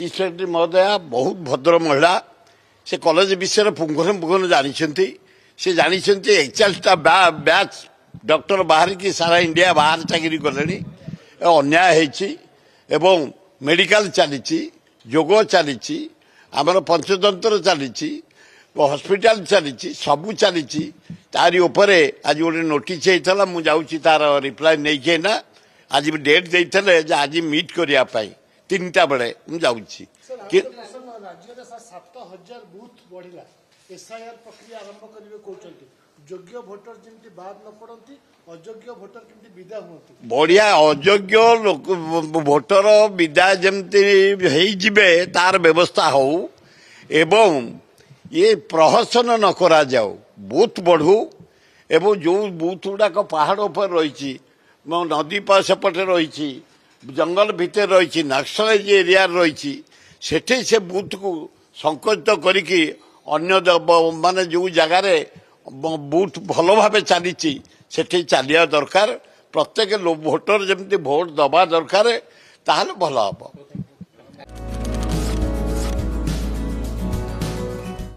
Secretary महोदया बहुत भद्र महिला से कॉलेज विषय पुंगन जानते से जानते 41टा बैच डॉक्टर बाहर की सारा इंडिया बाहर चाकरी कले अन्याय हो मेडिकल चली जोग चली आमर पंचतंत्र चली हॉस्पिटल चली सबू चली तारी उपरे आज गोटे नोटिस होता मुझे तार रिप्लाय नहीं ना आज डेट देते आज मीट करने 3टा बेले मुझे बढ़िया अयोग्य भोटर विदा जमती तार व्यवस्था हो एवं ये प्रहसन न करा जाओ बूथ बढ़ू एवं जो बूथ गुड़ाक पहाड़ पर रही नदी सेपटे रही जंगल भितर रही नक्सलाइज एरिया रही सेठे से बूथ को संकुचित करिकी अन्य माने जो जगार बूथ भल भाव चली सेठी चलिया दरकार प्रत्येक भोटर जमती भोट दबा दरकार ताहले भल हम।